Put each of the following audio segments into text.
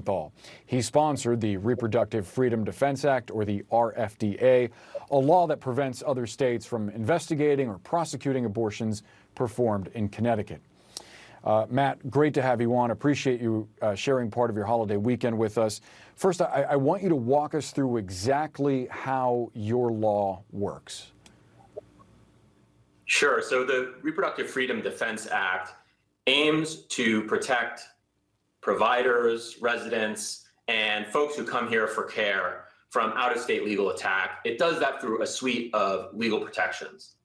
Blumenthal. He sponsored the Reproductive Freedom Defense Act, or the RFDA, a law that prevents other states from investigating or prosecuting abortions performed in Connecticut. Matt, great to have you on. Appreciate you sharing part of your holiday weekend with us. First, I want you to walk us through exactly how your law works. Sure. So the Reproductive Freedom Defense Act aims to protect providers, residents, and folks who come here for care from out-of-state legal attack. It does that through a suite of legal protections.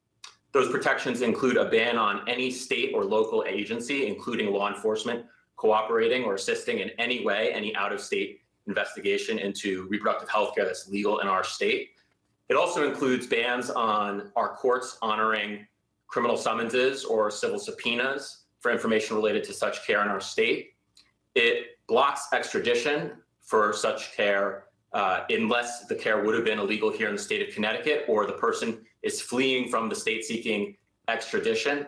Those protections include a ban on any state or local agency, including law enforcement, cooperating or assisting in any way any out-of-state investigation into reproductive health care that's legal in our state. It also includes bans on our courts honoring criminal summonses or civil subpoenas for information related to such care in our state. It blocks extradition for such care unless the care would have been illegal here in the state of Connecticut or the person is fleeing from the state seeking extradition.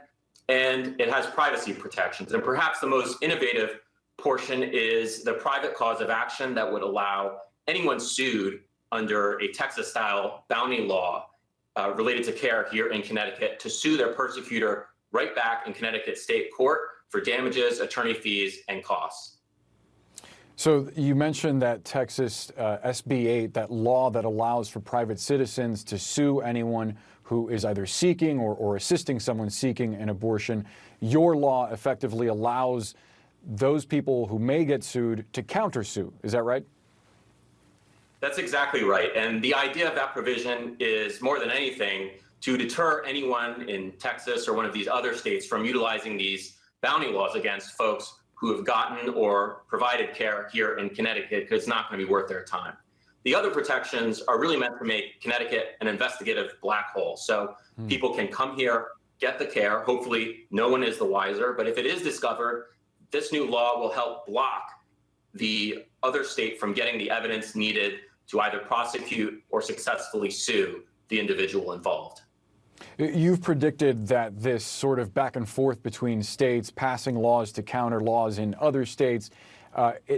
And it has privacy protections. And perhaps the most innovative portion is the private cause of action that would allow anyone sued under a Texas-style bounty law related to care here in Connecticut to sue their persecutor right back in Connecticut State Court for damages, attorney fees, and costs. So you mentioned that Texas SB 8, that law that allows for private citizens to sue anyone who is either seeking or assisting someone seeking an abortion. Your law effectively allows those people who may get sued to countersue. Is that right? That's exactly right. And the idea of that provision is, more than anything, to deter anyone in Texas or one of these other states from utilizing these bounty laws against folks who have gotten or provided care here in Connecticut, because it's not going to be worth their time. The other protections are really meant to make Connecticut an investigative black hole. So people can come here, get the care. Hopefully no one is the wiser. But if it is discovered, this new law will help block the other state from getting the evidence needed to either prosecute or successfully sue the individual involved. You've predicted that this sort of back and forth between states passing laws to counter laws in other states,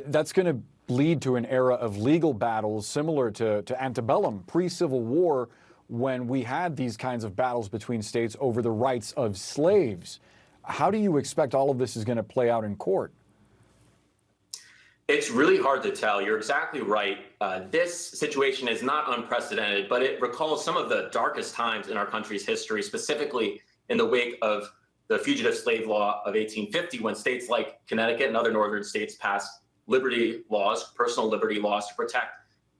that's going to lead to an era of legal battles similar to antebellum, pre-Civil War, when we had these kinds of battles between states over the rights of slaves. How do you expect all of this is going to play out in court? It's really hard to tell. You're exactly right. This situation is not unprecedented, but it recalls some of the darkest times in our country's history, specifically in the wake of the Fugitive Slave Law of 1850, when states like Connecticut and other northern states passed liberty laws, personal liberty laws, to protect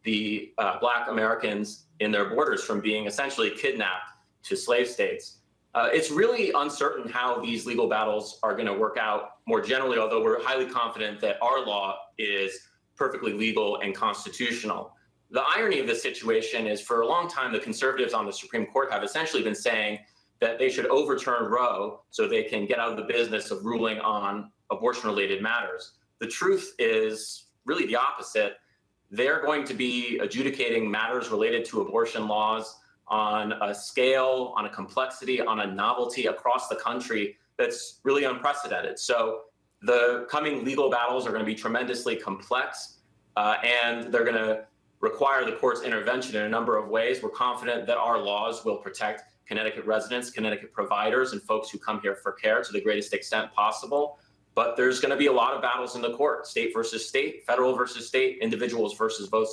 the Black Americans in their borders from being essentially kidnapped to slave states. It's really uncertain how these legal battles are going to work out more generally, although we're highly confident that our law is perfectly legal and constitutional. The irony of this situation is, for a long time, the conservatives on the Supreme Court have essentially been saying that they should overturn Roe so they can get out of the business of ruling on abortion-related matters. The truth is really the opposite. They're going to be adjudicating matters related to abortion laws on a scale, on a complexity, on a novelty across the country that's really unprecedented. So the coming legal battles are going to be tremendously complex, and they're going to require the court's intervention in a number of ways. We're confident that our laws will protect Connecticut residents, Connecticut providers, and folks who come here for care to the greatest extent possible. But there's going to be a lot of battles in the court: state versus state, federal versus state, individuals versus both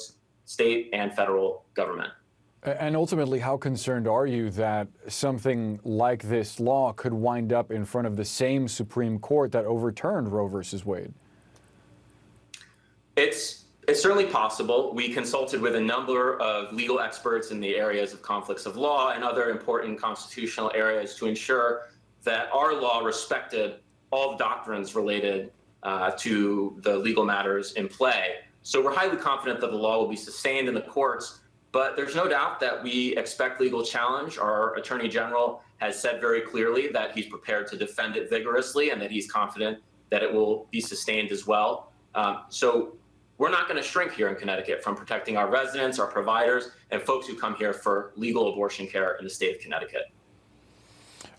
state and federal government. And ultimately, how concerned are you that something like this law could wind up in front of the same Supreme Court that overturned Roe versus Wade? It's certainly possible. We consulted with a number of legal experts in the areas of conflicts of law and other important constitutional areas to ensure that our law respected all the doctrines related to the legal matters in play. So we're highly confident that the law will be sustained in the courts. But there's no doubt that we expect legal challenge. Our Attorney General has said very clearly that he's prepared to defend it vigorously and that he's confident that it will be sustained as well. So we're not going to shrink here in Connecticut from protecting our residents, our providers, and folks who come here for legal abortion care in the state of Connecticut.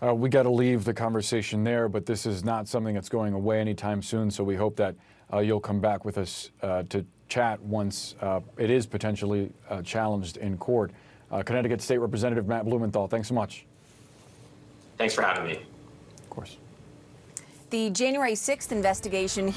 We got to leave the conversation there, but this is not something that's going away anytime soon. So we hope that you'll come back with us to chat once it is potentially challenged in court. Connecticut State Representative Matt Blumenthal, thanks so much. Thanks for having me. Of course. The January 6th investigation